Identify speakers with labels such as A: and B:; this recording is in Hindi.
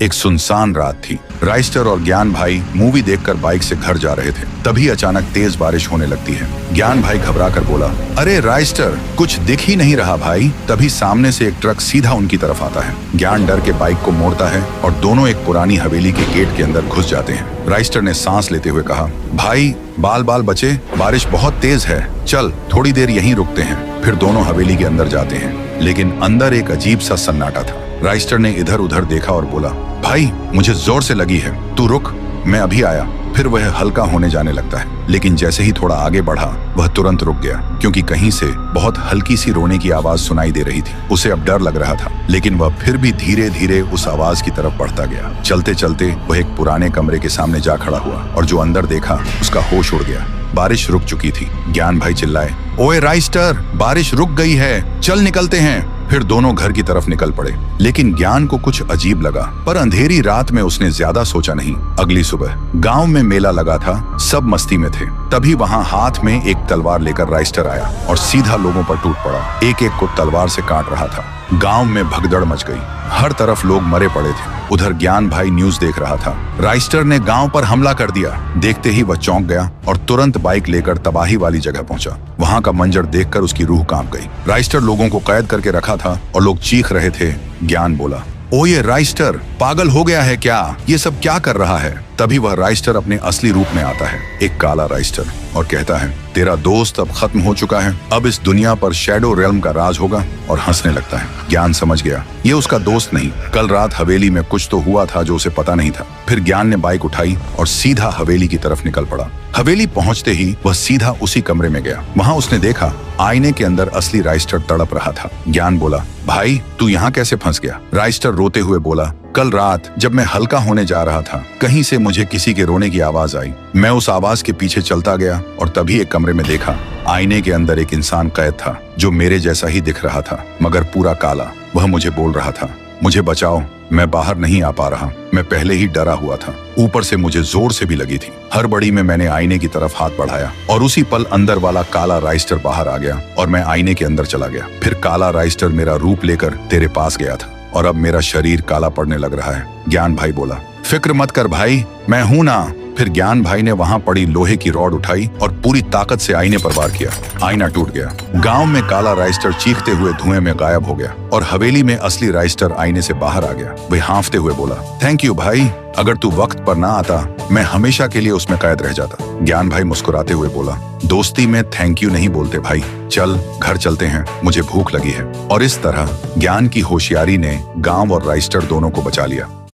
A: एक सुनसान रात थी। राइस्टर और ज्ञान भाई मूवी देखकर बाइक से घर जा रहे थे। तभी अचानक तेज बारिश होने लगती है। ज्ञान भाई घबरा कर बोला, अरे राइस्टर, कुछ दिख ही नहीं रहा भाई। तभी सामने से एक ट्रक सीधा उनकी तरफ आता है। ज्ञान डर के बाइक को मोड़ता है और दोनों एक पुरानी हवेली के गेट के अंदर घुस जाते हैं। राइस्टर ने सांस लेते हुए कहा, भाई बाल बाल बचे, बारिश बहुत तेज है, चल थोड़ी देर यहीं रुकते हैं। फिर दोनों हवेली के अंदर जाते हैं, लेकिन अंदर एक अजीब सा सन्नाटा था। राइस्टर ने इधर उधर देखा और बोला, भाई मुझे जोर से लगी है, तू रुक, मैं अभी आया। फिर वह हल्का होने जाने लगता है, लेकिन जैसे ही थोड़ा आगे बढ़ा वह तुरंत रुक गया, क्योंकि कहीं से बहुत हल्की सी रोने की आवाज सुनाई दे रही थी। उसे अब डर लग रहा था, लेकिन वह फिर भी धीरे धीरे उस आवाज की तरफ बढ़ता गया। चलते चलते वह एक पुराने कमरे के सामने जा खड़ा हुआ और जो अंदर देखा उसका होश उड़ गया। बारिश रुक चुकी थी। ज्ञान भाई चिल्लाए, ओए राइस्टर, बारिश रुक गई है, चल निकलते हैं। फिर दोनों घर की तरफ निकल पड़े, लेकिन ज्ञान को कुछ अजीब लगा, पर अंधेरी रात में उसने ज्यादा सोचा नहीं। अगली सुबह गांव में मेला लगा था, सब मस्ती में थे। तभी वहां हाथ में एक तलवार लेकर राइस्टर आया और सीधा लोगों पर टूट पड़ा। एक एक को तलवार से काट रहा था। गांव में भगदड़ मच गई, हर तरफ लोग मरे पड़े थे। उधर ज्ञान भाई न्यूज देख रहा था। राइस्टर ने गांव पर हमला कर दिया। देखते ही वह चौंक गया और तुरंत बाइक लेकर तबाही वाली जगह पहुंचा। वहां का मंजर देखकर उसकी रूह कांप गई। राइस्टर लोगों को कैद करके रखा था और लोग चीख रहे थे। ज्ञान बोला, ओ ये राइस्टर पागल हो गया है क्या? ये सब क्या कर रहा है? तभी वह राइस्टर अपने असली रूप में आता है, एक काला राइस्टर, और कहता है, तेरा दोस्त अब खत्म हो चुका है, अब इस दुनिया पर शैडो रेल्म का राज होगा, और हंसने लगता है। ज्ञान समझ गया, ये उसका दोस्त नहीं, कल रात हवेली में कुछ तो हुआ था जो उसे पता नहीं था। फिर ज्ञान ने बाइक उठाई और सीधा हवेली की तरफ निकल पड़ा। हवेली पहुंचते ही वह सीधा उसी कमरे में गया। वहां उसने देखा आईने के अंदर असली राइस्टर तड़प रहा था। ज्ञान बोला, भाई तू यहाँ कैसे फंस गया? राइस्टर रोते हुए बोला, कल रात जब मैं हल्का होने जा रहा था, कहीं से मुझे किसी के रोने की आवाज आई। मैं उस आवाज के पीछे चलता गया और तभी एक कमरे में देखा, आईने के अंदर एक इंसान कैद था जो मेरे जैसा ही दिख रहा था, मगर पूरा काला। वह मुझे बोल रहा था, मुझे बचाओ, मैं बाहर नहीं आ पा रहा। मैं पहले ही डरा हुआ था, ऊपर से मुझे जोर से भी लगी थी। हड़बड़ी में मैंने आईने की तरफ हाथ बढ़ाया और उसी पल अंदर वाला काला राइस्टर बाहर आ गया और मैं आईने के अंदर चला गया। फिर काला राइस्टर मेरा रूप लेकर तेरे पास गया था और अब मेरा शरीर काला पड़ने लग रहा है। ज्ञान भाई बोला, फिक्र मत कर भाई, मैं हूं ना। फिर ज्ञान भाई ने वहां पड़ी लोहे की रॉड उठाई और पूरी ताकत से आईने पर वार किया। आईना टूट गया। गांव में काला राइस्टर चीखते हुए धुएं में गायब हो गया और हवेली में असली राइस्टर आईने से बाहर आ गया। वह हांफते हुए बोला, थैंक यू भाई, अगर तू वक्त पर ना आता मैं हमेशा के लिए उसमें कैद रह जाता। ज्ञान भाई मुस्कुराते हुए बोला, दोस्ती में थैंक यू नहीं बोलते भाई, चल घर चलते हैं, मुझे भूख लगी है। और इस तरह ज्ञान की होशियारी ने गांव और राइस्टर दोनों को बचा लिया।